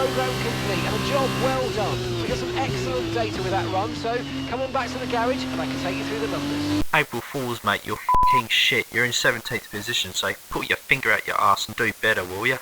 programme complete and a job well done. We got some excellent data with that run, so come on back to the garage and I can take you through the numbers. April Fools, mate, you're f***ing shit. You're in 17th position, so put your finger out your arse and do better, will ya?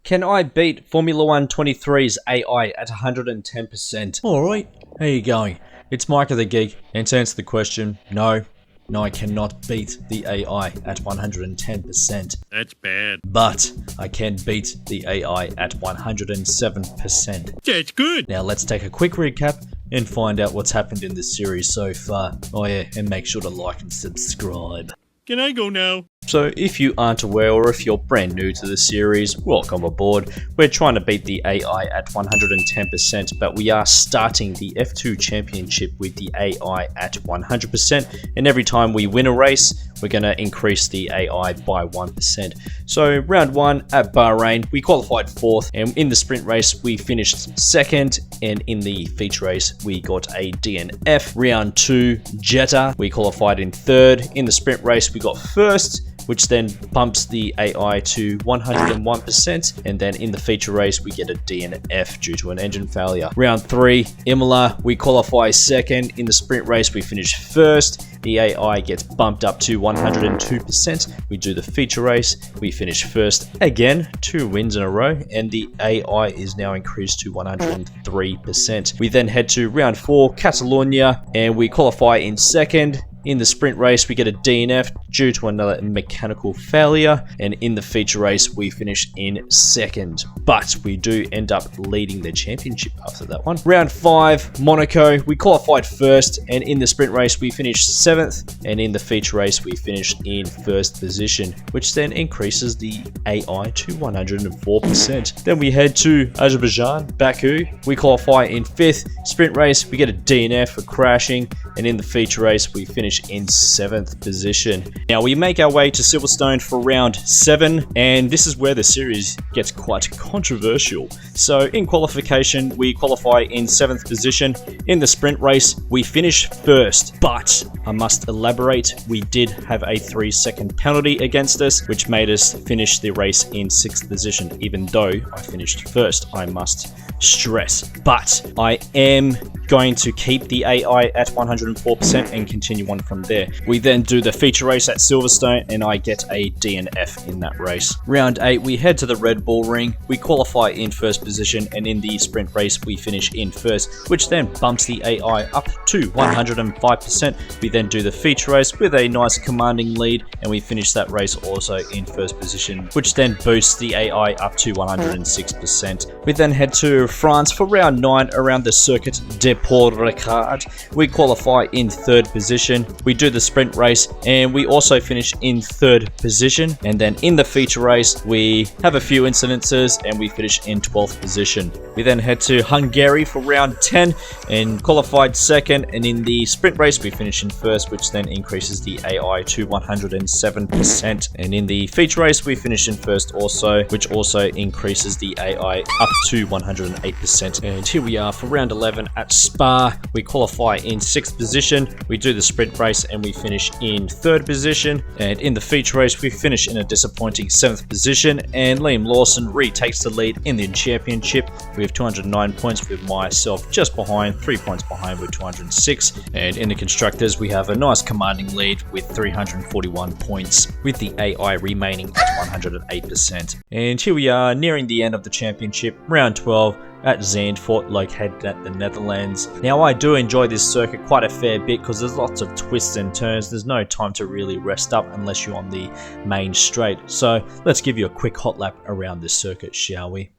Can I beat Formula 1 23's AI at 110%? Alright, how you going? It's Micah the Geek, and to answer the question, no, I cannot beat the AI at 110%. That's bad. But I can beat the AI at 107%. That's good. Now let's take a quick recap and find out what's happened in this series so far. Oh yeah, and make sure to like and subscribe. Can I go now? So if you aren't aware, or if you're brand new to the series, welcome aboard. We're trying to beat the AI at 110%, but we are starting the F2 Championship with the AI at 100%, and every time we win a race, we're going to increase the AI by 1%. So round 1 at Bahrain, we qualified 4th, and in the sprint race, we finished 2nd, and in the feature race, we got a DNF. Round 2, Jeddah, we qualified in 3rd. In the sprint race, we got 1st, which then bumps the AI to 101%, and then in the feature race we get a DNF due to an engine failure. Round 3, Imola, we qualify 2nd. In the sprint race we finish 1st. The AI gets bumped up to 102%. We do the feature race, we finish 1st again, 2 wins in a row, and the AI is now increased to 103%. We then head to round 4, Catalonia, and we qualify in 2nd. In the sprint race, we get a DNF due to another mechanical failure, and in the feature race, we finish in 2nd. But we do end up leading the championship after that one. Round 5, Monaco, we qualified 1st, and in the sprint race, we finished 7th, and in the feature race, we finished in 1st position, which then increases the AI to 104%. Then we head to Azerbaijan, Baku, we qualify in 5th. Sprint race, we get a DNF for crashing, and in the feature race, we finish in 7th position. Now we make our way to Silverstone for round 7, and this is where the series gets quite controversial. So in qualification, we qualify in 7th position. In the sprint race, we finish 1st, but I must elaborate, we did have a 3-second penalty against us, which made us finish the race in 6th position, even though I finished 1st, I must stress. But I am going to keep the AI at 104% and continue on from there. We then do the feature race at Silverstone, and I get a DNF in that race. Round 8, we head to the Red Bull Ring. We qualify in 1st position, and in the sprint race, we finish in 1st, which then bumps the AI up to 105%. We then do the feature race with a nice commanding lead, and we finish that race also in 1st position, which then boosts the AI up to 106%. We then head to France for round 9 around the Circuit de Port Ricard. We qualify in 3rd position. We do the sprint race, and we also finish in 3rd position. And then in the feature race, we have a few incidences, and we finish in 12th position. We then head to Hungary for round 10 and qualified 2nd. And in the sprint race, we finish in 1st, which then increases the AI to 107%. And in the feature race, we finish in 1st also, which also increases the AI up to 108%. And here we are for round 11 at Spa. We qualify in 6th position. We do the sprint race, and we finish in 3rd position. And in the feature race, we finish in a disappointing 7th position, and Liam Lawson retakes the lead in the championship. We have 209 points, with myself just behind, 3 points behind with 206. And in the constructors, we have a nice commanding lead with 341 points, with the AI remaining at 108%. And here we are nearing the end of the championship, round 12 at Zandvoort, located at the Netherlands. Now I do enjoy this circuit quite a fair bit because there's lots of twists and turns. There's no time to really rest up unless you're on the main straight. So let's give you a quick hot lap around this circuit, shall we?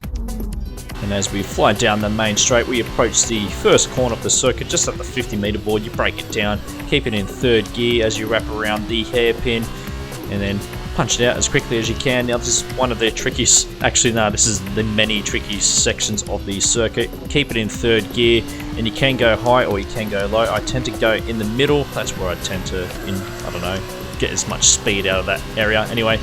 And as we fly down the main straight, we approach the first corner of the circuit just at the 50-meter board. You break it down, keep it in 3rd gear as you wrap around the hairpin, and then punch it out as quickly as you can. Now this is one of the trickiest, actually no, this is the many tricky sections of the circuit. Keep it in 3rd gear, and you can go high or you can go low. I tend to go in the middle. That's where I tend to, get as much speed out of that area. Anyway,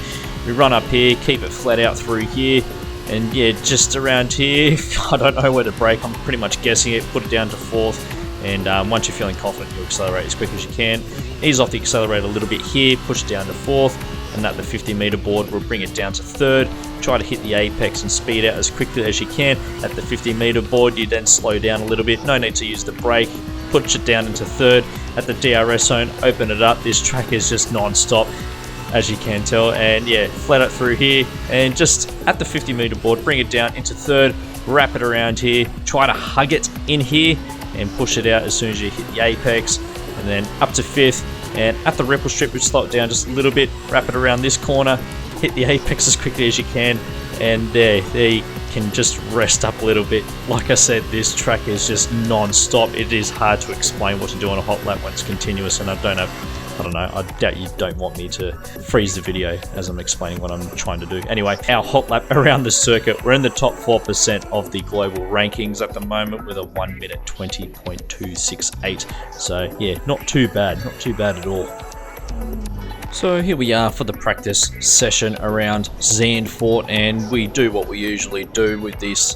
we run up here, keep it flat out through here, and yeah, just around here, I don't know where to brake. I'm pretty much guessing it. Put it down to 4th, and once you're feeling confident, you'll accelerate as quick as you can. Ease off the accelerator a little bit here, push it down to 4th, and at the 50-meter board we'll bring it down to third, try to hit the apex and speed out as quickly as you can. At the 50-meter board you then slow down a little bit, no need to use the brake, push it down into third. At the DRS zone, open it up. This track is just non-stop, as you can tell, and yeah, flat it through here, and just at the 50-meter board bring it down into third, wrap it around here, try to hug it in here and push it out as soon as you hit the apex, and then up to fifth, and at the ripple strip we slow it down just a little bit, wrap it around this corner, hit the apex as quickly as you can, and there you can just rest up a little bit. Like I said, this track is just non-stop. It is hard to explain what to do on a hot lap when it's continuous, and I don't know, I doubt you don't want me to freeze the video as I'm explaining what I'm trying to do. Anyway, our hot lap around the circuit, we're in the top 4% of the global rankings at the moment with a 1 minute 20.268. So yeah, not too bad at all. So here we are for the practice session around Zandvoort, and we do what we usually do with this,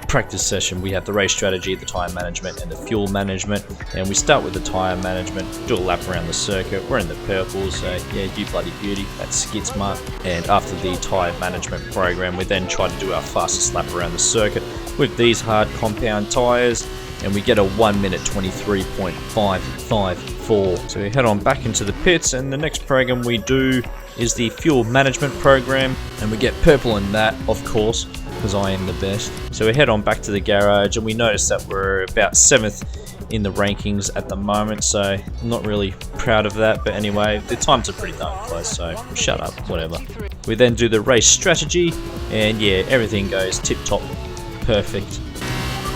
practice session. We have the race strategy, the tyre management, and the fuel management, and we start with the tyre management, do a lap around the circuit. We're in the purple, so yeah, you bloody beauty, that's skid smart. And after the tyre management program, we then try to do our fastest lap around the circuit with these hard compound tyres, and we get a 1 minute 23.554. So we head on back into the pits, and the next program we do is the fuel management program, and we get purple in that, of course, because I am the best. So we head on back to the garage, and we notice that we're about 7th in the rankings at the moment, so I'm not really proud of that, but anyway, the times are pretty darn close, so shut up, whatever. We then do the race strategy, and yeah, everything goes tip-top, perfect.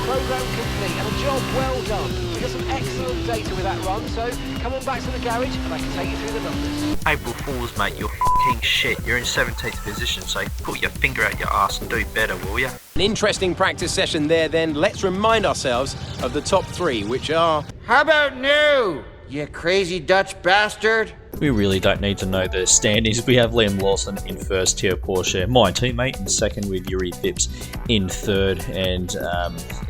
Program complete and a job well done. We got some excellent data with that run, so come on back to the garage and I can take you through the numbers. April Fools, mate, you're f***ing shit. You're in 17th position, so put your finger out your arse and do better, will ya? An interesting practice session there then. Let's remind ourselves of the top three, which are... How about new, you crazy Dutch bastard? We really don't need to know the standings. We have Liam Lawson in first here, Porsche, my teammate in second with Yuri Phipps in third, and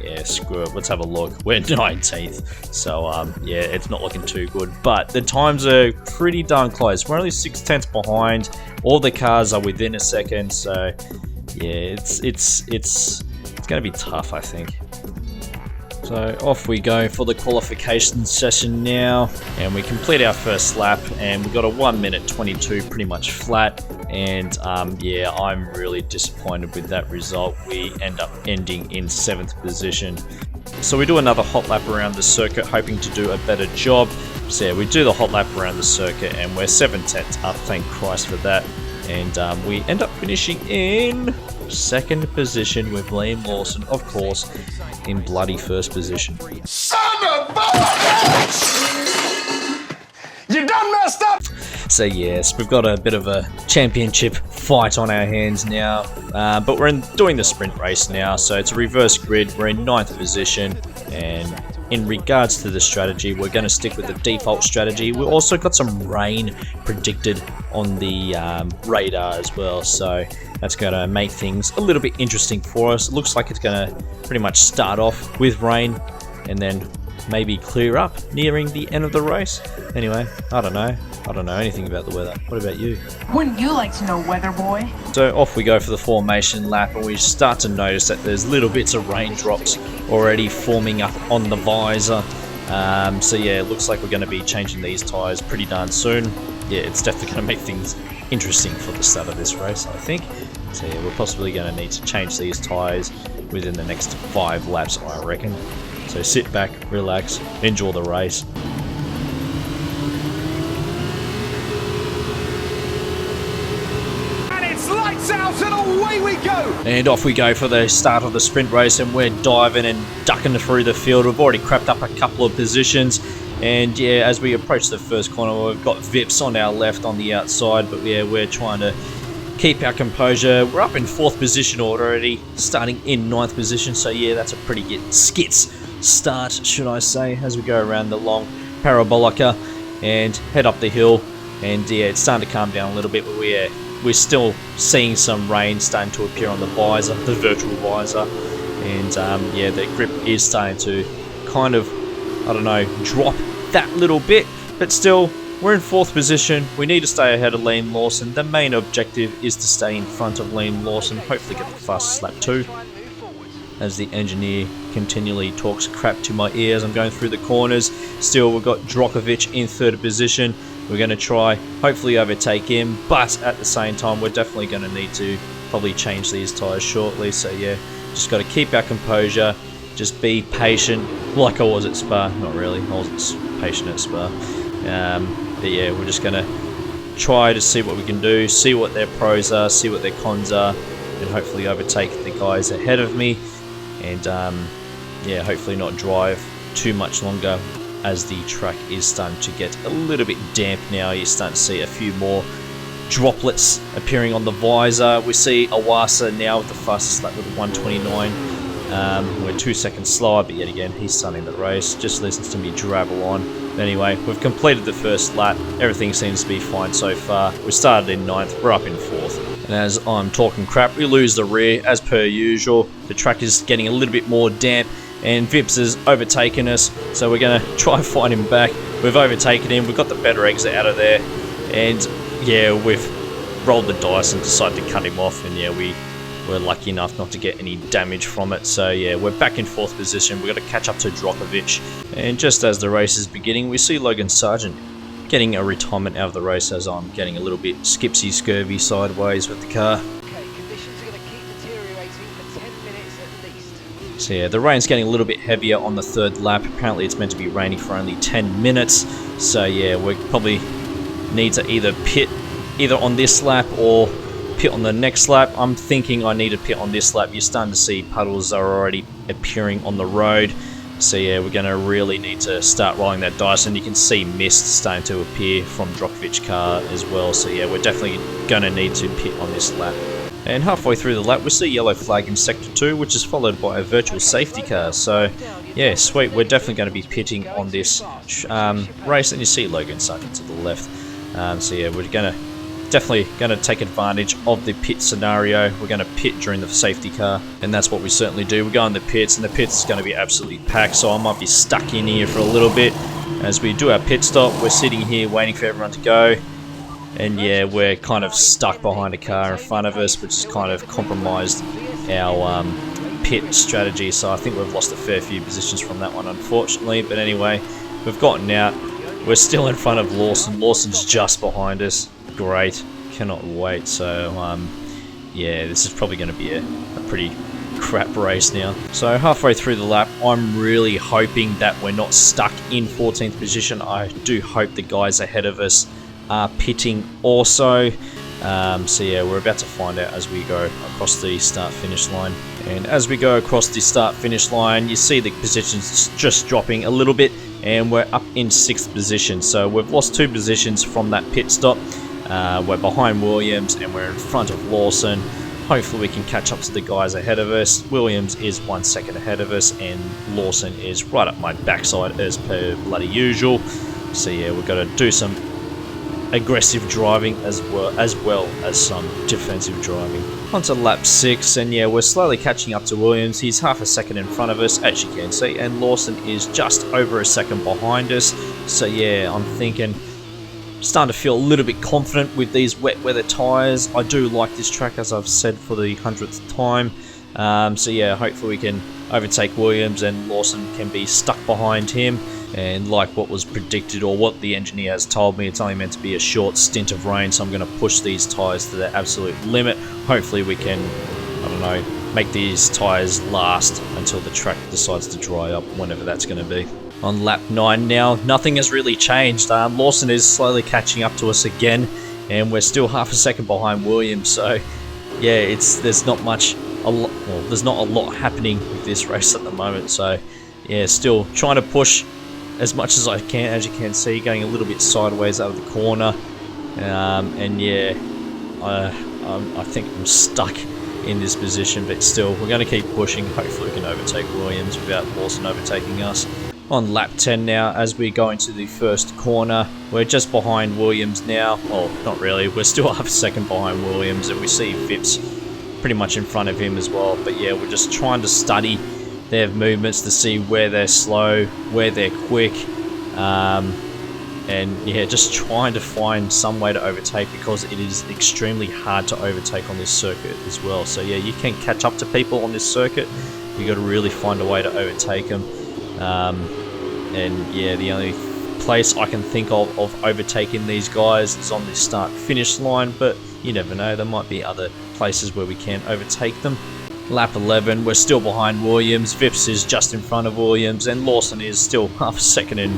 yeah, screw it, let's have a look. We're 19th, so yeah, it's not looking too good, but the times are pretty darn close. We're only 6/10 behind. All the cars are within a second, so yeah, it's going to be tough, I think. So off we go for the qualification session now, and we complete our first lap, and we got a 1 minute 22 pretty much flat, and yeah, I'm really disappointed with that result. We end up ending in 7th position. So we do another hot lap around the circuit, hoping to do a better job. So yeah, we do the hot lap around the circuit, and we're 7/10 up, thank Christ for that. And we end up finishing in 2nd position with Liam Lawson, of course, in bloody 1st position. Son of a bitch! You done messed up! So yes, we've got a bit of a championship fight on our hands now, but we're doing the sprint race now, so it's a reverse grid. We're in 9th position, and in regards to the strategy, we're going to stick with the default strategy. We've also got some rain predicted on the radar as well, so that's going to make things a little bit interesting for us. It looks like it's going to pretty much start off with rain and then maybe clear up nearing the end of the race. Anyway, I don't know anything about the weather. What about you? Wouldn't you like to know, weather boy? So off we go for the formation lap, and we start to notice that there's little bits of raindrops already forming up on the visor. So yeah, it looks like we're going to be changing these tyres pretty darn soon. Yeah, it's definitely going to make things interesting for the start of this race, I think. So yeah, we're possibly going to need to change these tyres within the next 5 laps, I reckon. So sit back, relax, enjoy the race. Lights out and away we go! And off we go for the start of the sprint race, and we're diving and ducking through the field. We've already crept up a couple of positions, and yeah, as we approach the first corner, we've got Vips on our left on the outside, but yeah, we're trying to keep our composure. We're up in 4th position already, starting in 9th position, so yeah, that's a pretty good skits start, should I say, as we go around the long parabolica and head up the hill. And yeah, it's starting to calm down a little bit, but we're still seeing some rain starting to appear on the visor, the virtual visor, and yeah, the grip is starting to kind of, I don't know, drop that little bit, but still we're in 4th position. We need to stay ahead of Liam Lawson. The main objective is to stay in front of Liam Lawson, hopefully get the fastest lap too. As the engineer continually talks crap to my ears, I'm going through the corners. Still, we've got Djokovic in 3rd position. We're going to try, hopefully overtake him, but at the same time, we're definitely going to need to probably change these tyres shortly. So yeah, just got to keep our composure, just be patient, like I was at Spa. Not really, I wasn't patient at Spa. But yeah, we're just going to try to see what we can do, see what their pros are, see what their cons are, and hopefully overtake the guys ahead of me. And yeah, hopefully not drive too much longer, as the track is starting to get a little bit damp now. You're starting to see a few more droplets appearing on the visor. We see Awasa now with the fastest lap with 129. We're 2 seconds slower, but yet again, he's starting the race. Just listens to me drabble on. But anyway, we've completed the first lap. Everything seems to be fine so far. We started in 9th, we're up in 4th. And as I'm talking crap, we lose the rear as per usual. The track is getting a little bit more damp, and Vips has overtaken us, so we're going to try and find him back. We've overtaken him, we've got the better exit out of there, and yeah, we've rolled the dice and decided to cut him off, and yeah, we were lucky enough not to get any damage from it. So yeah, we're back in 4th position. We've got to catch up to Djokovic, and just as the race is beginning, we see Logan Sargent getting a retirement out of the race, as I'm getting a little bit skipsy scurvy sideways with the car. So yeah, the rain's getting a little bit heavier on the 3rd lap. Apparently it's meant to be raining for only 10 minutes. So yeah, we probably need to either pit either on this lap or pit on the next lap. I'm thinking I need to pit on this lap. You're starting to see puddles are already appearing on the road. So yeah, we're going to really need to start rolling that dice, and you can see mist starting to appear from Djokovic's car as well. So yeah, we're definitely going to need to pit on this lap. And halfway through the lap, we see yellow flag in Sector 2, which is followed by a virtual safety car. So, yeah, sweet. We're definitely going to be pitting on this race, and you see Logan Sargent to the left. So, yeah, we're definitely going to take advantage of the pit scenario. We're going to pit during the safety car, and that's what we certainly do. We go in the pits, and the pits is going to be absolutely packed, so I might be stuck in here for a little bit. As we do our pit stop, we're sitting here waiting for everyone to go. And yeah, we're kind of stuck behind a car in front of us, which has kind of compromised our pit strategy. So I think we've lost a fair few positions from that one, unfortunately. But anyway, we've gotten out. We're still in front of Lawson. Lawson's just behind us. Great. Cannot wait. So yeah, this is probably going to be a pretty crap race now. So halfway through the lap, I'm really hoping that we're not stuck in 14th position. I do hope the guys ahead of us are pitting also. So yeah, we're about to find out as we go across the start-finish line. And as we go across the start-finish line, you see the positions just dropping a little bit, and we're up in 6th position. So we've lost 2 positions from that pit stop. We're behind Williams, and we're in front of Lawson. Hopefully we can catch up to the guys ahead of us. Williams is 1 second ahead of us, and Lawson is right up my backside as per bloody usual. So yeah, we've got to do some aggressive driving as well as some defensive driving. Onto lap 6, and yeah, we're slowly catching up to Williams. He's half a second in front of us, as you can see, and Lawson is just over a second behind us. So yeah, I'm thinking, starting to feel a little bit confident with these wet weather tyres. I do like this track, as I've said for the 100th time. So yeah, hopefully we can overtake Williams and Lawson can be stuck behind him. And like what was predicted, or what the engineer has told me, it's only meant to be a short stint of rain, so I'm going to push these tyres to their absolute limit. Hopefully we can, I don't know, make these tyres last until the track decides to dry up, whenever that's going to be. On lap 9 now, nothing has really changed. Lawson is slowly catching up to us again, and we're still half a second behind Williams. So yeah, there's not a lot happening with this race at the moment. So yeah, still trying to push as much as I can. As you can see, going a little bit sideways out of the corner, and yeah, I think I'm stuck in this position, but still we're going to keep pushing. Hopefully we can overtake Williams without Lawson overtaking us. On lap 10 now, as we go into the first corner, we're just behind Williams now. Well, not really, we're still half a second behind Williams, and we see Vips pretty much in front of him as well. But yeah, we're just trying to study their movements to see where they're slow, where they're quick. And yeah, just trying to find some way to overtake, because it is extremely hard to overtake on this circuit as well. So yeah, you can catch up to people on this circuit. You got to really find a way to overtake them. And yeah, the only place I can think of overtaking these guys is on the start-finish line, but you never know, there might be other places where we can overtake them. Lap 11, we're still behind Williams. Vips is just in front of Williams, and Lawson is still half a second in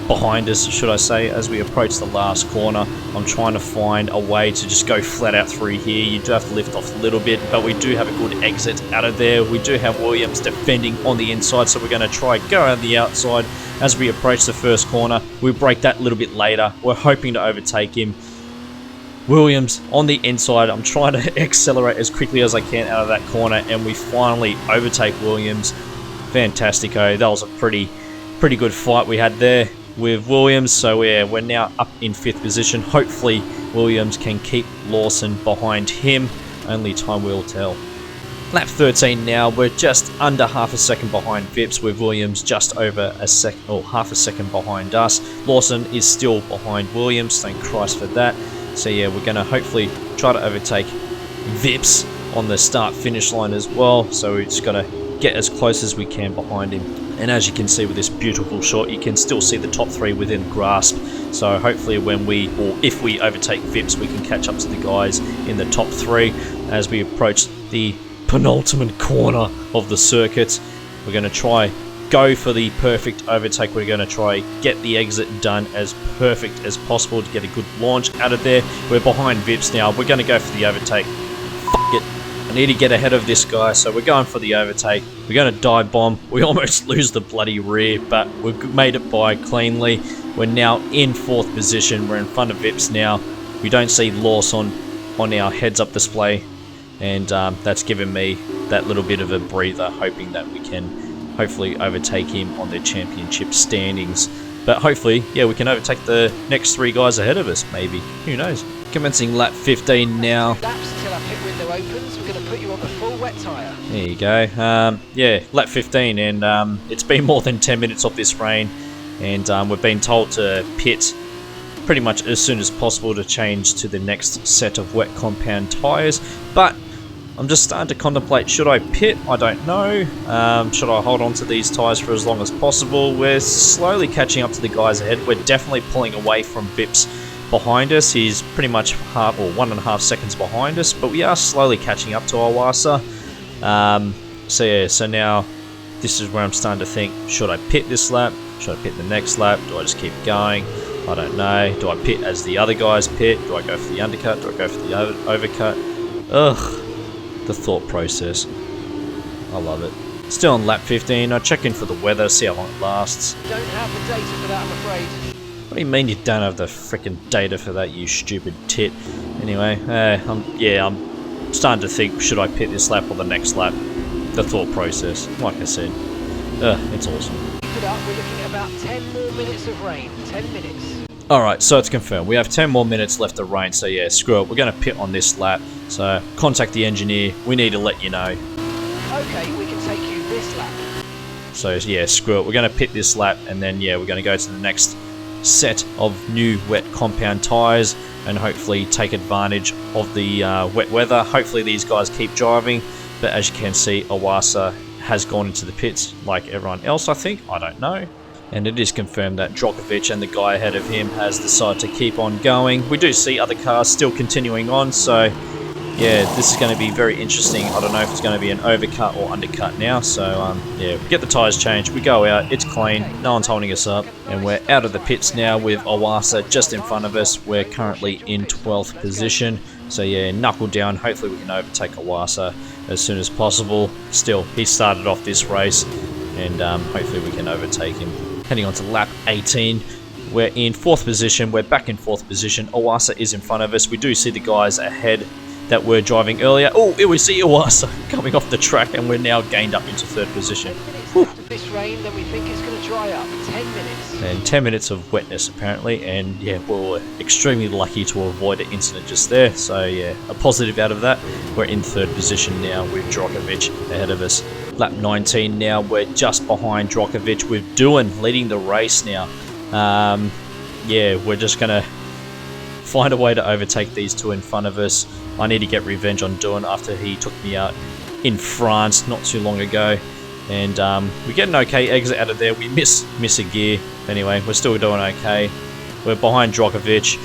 behind us, should I say, as we approach the last corner. I'm trying to find a way to just go flat out through here. You do have to lift off a little bit, but we do have a good exit out of there. We do have Williams defending on the inside, so we're going to try go around the outside as we approach the first corner. We break that a little bit later. We're hoping to overtake him. Williams on the inside. I'm trying to accelerate as quickly as I can out of that corner, and we finally overtake Williams. Fantastico. That was a pretty good fight we had there with Williams. So yeah, we're now up in 5th position. Hopefully Williams can keep Lawson behind him. Only time will tell. Lap 13 now, we're just under half a second behind Vips, with Williams just over a second, or half a second behind us. Lawson is still behind Williams, thank Christ for that. So yeah, we're going to hopefully try to overtake Vips on the start-finish line as well. So we just got to get as close as we can behind him. And as you can see with this beautiful shot, you can still see the top 3 within grasp. So hopefully when we, or if we overtake Vips, we can catch up to the guys in the top 3 as we approach the penultimate corner of the circuit. We're going to try go for the perfect overtake. We're going to try get the exit done as perfect as possible to get a good launch out of there. We're behind Vips now. We're going to go for the overtake. F it. I need to get ahead of this guy, so we're going for the overtake. We're going to dive bomb. We almost lose the bloody rear, but we've made it by cleanly. We're now in 4th position. We're in front of Vips now. We don't see Lawson on our heads-up display, and that's given me that little bit of a breather, hoping that we can hopefully overtake him on the championship standings. But hopefully, yeah, we can overtake the next 3 guys ahead of us, maybe. Who knows? Commencing lap 15 now. Laps until our pit window opens. We're going to put you on the full wet tyre. There you go. Yeah, lap 15, and it's been more than 10 minutes of this rain, and we've been told to pit pretty much as soon as possible to change to the next set of wet compound tyres. But I'm just starting to contemplate, should I pit? I don't know. Should I hold on to these tyres for as long as possible? We're slowly catching up to the guys ahead. We're definitely pulling away from Vips behind us. He's pretty much half or 1.5 seconds behind us, but we are slowly catching up to Awasa. So yeah, so now this is where I'm starting to think, should I pit this lap? Should I pit the next lap? Do I just keep going? I don't know. Do I pit as the other guys pit? Do I go for the undercut? Do I go for the overcut? Ugh. The thought process. I love it. Still on lap 15. I check in for the weather, see how long it lasts. Don't have the data for that, I'm afraid. What do you mean you don't have the freaking data for that, you stupid tit? Anyway, I'm starting to think, should I pit this lap or the next lap? The thought process, like I said. It's awesome. Keep it up, we're looking at about 10 more minutes of rain. 10 minutes. Alright, so it's confirmed. We have 10 more minutes left of rain, so yeah, screw it. We're going to pit on this lap. So, contact the engineer. We need to let you know. Okay, we can take you this lap. So, yeah, screw it. We're going to pit this lap, and then, yeah, we're going to go to the next set of new wet compound tyres and hopefully take advantage of the wet weather. Hopefully these guys keep driving, but as you can see, Awasa has gone into the pits like everyone else, I think. I don't know. And it is confirmed that Djokovic and the guy ahead of him has decided to keep on going. We do see other cars still continuing on, so yeah, this is going to be very interesting. I don't know if it's going to be an overcut or undercut now. So yeah, we get the tyres changed, we go out, it's clean, no one's holding us up, and we're out of the pits now with Awasa just in front of us. We're currently in 12th position. So yeah, knuckle down, hopefully we can overtake Awasa as soon as possible. Still, he started off this race, and hopefully we can overtake him. Heading on to lap 18. We're in 4th position. We're back in 4th position. Awasa is in front of us. We do see the guys ahead that were driving earlier. Oh, here we see Awasa coming off the track, and we're now gained up into 3rd position. 10 minutes after this rain, then we think it's going to dry up. 10 minutes. And 10 minutes of wetness, apparently. And yeah, we were extremely lucky to avoid an incident just there. So yeah, a positive out of that. We're in 3rd position now with Djokovic ahead of us. Lap 19 now, we're just behind Djokovic with Duan leading the race now. yeah, we're just going to find a way to overtake these two in front of us. I need to get revenge on Dylan after he took me out in France not too long ago. And we get an okay exit out of there. We miss a gear. Anyway, we're still doing okay. We're behind Djokovic.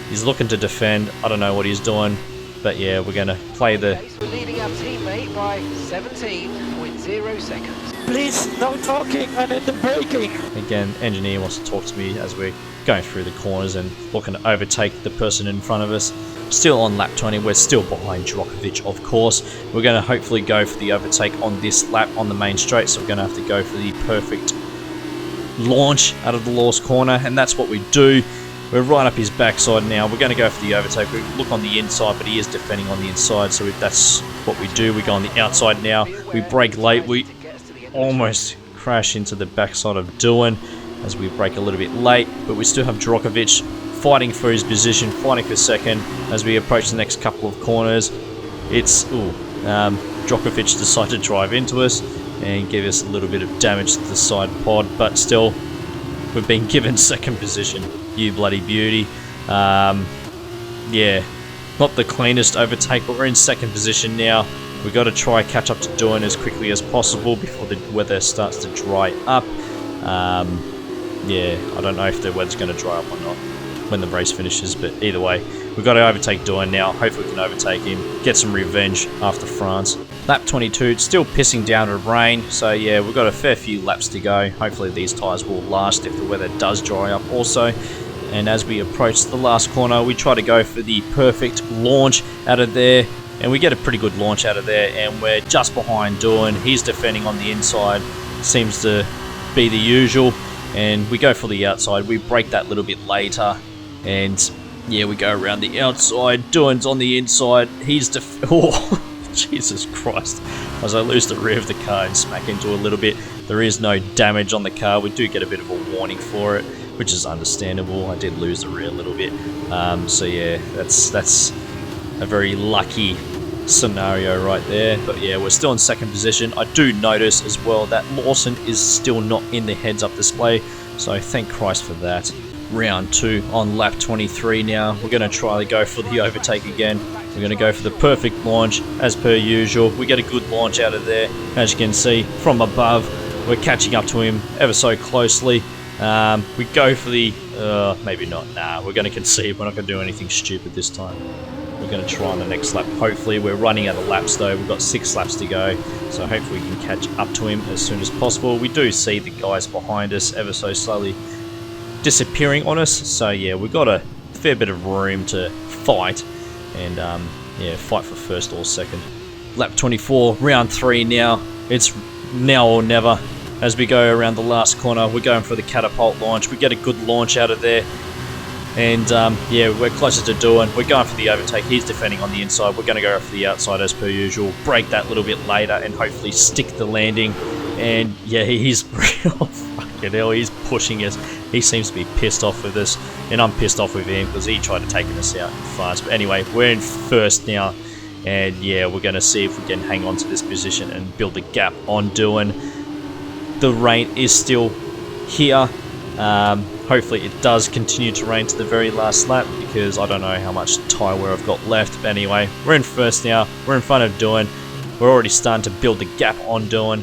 He's looking to defend. I don't know what he's doing. But yeah, we're going to play the... We're leading our teammate by 17.0 seconds. Please, no talking and in the braking. Again, engineer wants to talk to me as we're going through the corners and looking to overtake the person in front of us. Still on lap 20, we're still behind Djokovic, of course. We're going to hopefully go for the overtake on this lap on the main straight, so we're going to have to go for the perfect launch out of the lost corner, and that's what we do. We're right up his backside now. We're going to go for the overtake. We look on the inside, but he is defending on the inside, so that's what we do. We go on the outside now. We brake late. We almost crash into the backside of Dylan as we brake a little bit late, but we still have Djokovic fighting for his position, fighting for second as we approach the next couple of corners. Djokovic decided to drive into us and give us a little bit of damage to the side pod, but still, we've been given second position. You bloody beauty. Yeah, not the cleanest overtake, but we're in second position now. We've got to try catch up to Dylan as quickly as possible before the weather starts to dry up. Yeah, I don't know if the weather's going to dry up or not when the race finishes, but either way, we've got to overtake Dylan now. Hopefully we can overtake him, get some revenge after France. Lap 22, it's still pissing down with rain, so yeah, we've got a fair few laps to go. Hopefully these tyres will last if the weather does dry up also. And as we approach the last corner, we try to go for the perfect launch out of there, and we get a pretty good launch out of there, and we're just behind Dylan. He's defending on the inside, seems to be the usual, and we go for the outside. We brake that little bit later, and yeah, we go around the outside. Dylan's on the inside. He's oh, Jesus Christ. As I lose the rear of the car and smack into a little bit, there is no damage on the car. We do get a bit of a warning for it, which is understandable. I did lose the rear a little bit. So yeah, that's a very lucky scenario right there. But yeah, we're still in second position. I do notice as well that Lawson is still not in the heads-up display, so thank Christ for that. Round 2 on lap 23 now. We're going to try to go for the overtake again. We're going to go for the perfect launch as per usual. We get a good launch out of there. As you can see from above, we're catching up to him ever so closely. We go for the... maybe not. Nah, we're going to concede. We're not going to do anything stupid this time. We're going to try on the next lap. Hopefully, we're running out of laps though. We've got 6 laps to go, so hopefully we can catch up to him as soon as possible. We do see the guys behind us ever so slowly disappearing on us, so yeah, we've got a fair bit of room to fight and yeah, fight for first or second. Lap 24, round 3 now. It's now or never. As we go around the last corner, we're going for the catapult launch. We get a good launch out of there, and yeah, we're closer to Dylan. We're going for the overtake. He's defending on the inside. We're going to go for the outside as per usual. Break that little bit later and hopefully stick the landing. And yeah, he's oh, fucking hell, he's pushing us. He seems to be pissed off with us, and I'm pissed off with him because he tried to take us out fast. But anyway, we're in first now, and yeah, we're going to see if we can hang on to this position and build a gap on Dylan. The rain is still here. Hopefully it does continue to rain to the very last lap, because I don't know how much tyre wear I've got left. But anyway, we're in first now. We're in front of Dylan. We're already starting to build the gap on Dylan.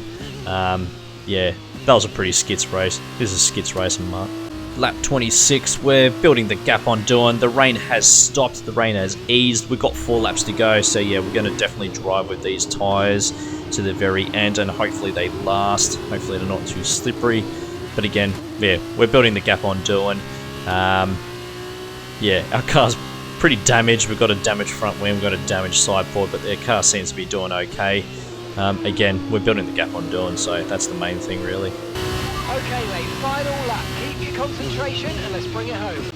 Yeah, that was a pretty skits race. This is a skits racing, Mark. Lap 26, we're building the gap on Dylan. The rain has stopped. The rain has eased. We've got 4 laps to go, so yeah, we're going to definitely drive with these tyres to the very end, and hopefully they last. Hopefully they're not too slippery. But again, yeah, we're building the gap on Dylan. Yeah, our car's pretty damaged. We've got a damaged front wing, we've got a damaged side port, but their car seems to be doing okay. Again, we're building the gap on Dylan, so that's the main thing really. Okay mate, final lap. Keep your concentration and let's bring it home.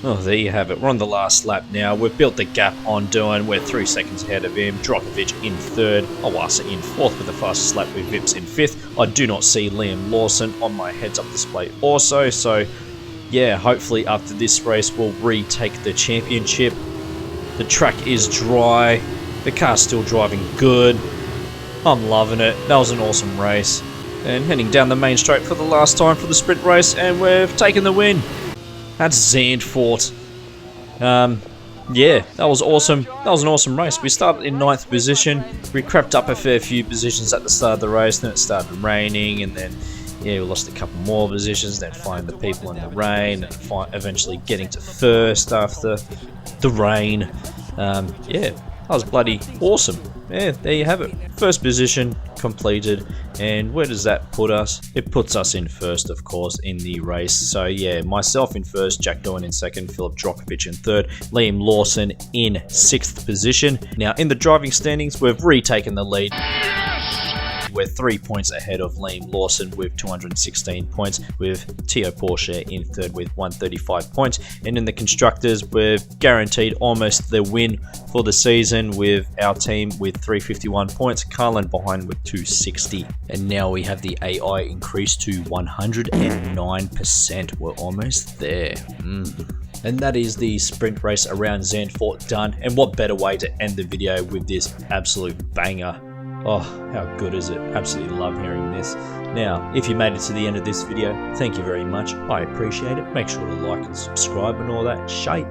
Oh, there you have it. We're on the last lap now. We've built the gap on Dylan. We're 3 seconds ahead of him. Djokovic in third. Awasa in fourth with the fastest lap with Vips in fifth. I do not see Liam Lawson on my heads-up display also. So, yeah, hopefully after this race we'll retake the championship. The track is dry. The car's still driving good. I'm loving it. That was an awesome race. And heading down the main straight for the last time for the sprint race, and we've taken the win. That's Zandvoort. Yeah, that was awesome. That was an awesome race. We started in 9th position. We crept up a fair few positions at the start of the race. Then it started raining, and then yeah, we lost a couple more positions. Then finding the people in the rain, and eventually getting to first after the rain. Yeah, that was bloody awesome. Yeah, there you have it. First position completed, and where does that put us? It puts us in first, of course, in the race. So yeah, myself in first, Jack Doan in second, Philip Drokovic in third, Liam Lawson in 6th position. Now in the driving standings, we've retaken the lead. We're 3 points ahead of Liam Lawson with 216 points, with Tio Porsche in third with 135 points. And in the constructors, we're guaranteed almost the win for the season with our team with 351 points, Carlin behind with 260. And now we have the AI increased to 109%. We're almost there. And that is the sprint race around Zandvoort done. And what better way to end the video with this absolute banger. Oh, how good is it? Absolutely love hearing this. Now, if you made it to the end of this video, thank you very much. I appreciate it. Make sure to like and subscribe and all that shite.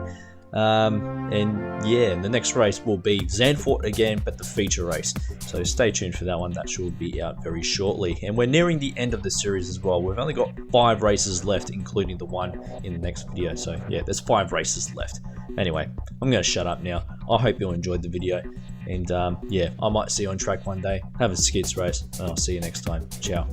And yeah, the next race will be Zandvoort again, but the feature race. So stay tuned for that one. That should be out very shortly. And we're nearing the end of the series as well. We've only got 5 races left, including the one in the next video. So yeah, there's 5 races left. Anyway, I'm going to shut up now. I hope you enjoyed the video. And yeah, I might see you on track one day. Have a skids race, and I'll see you next time. Ciao.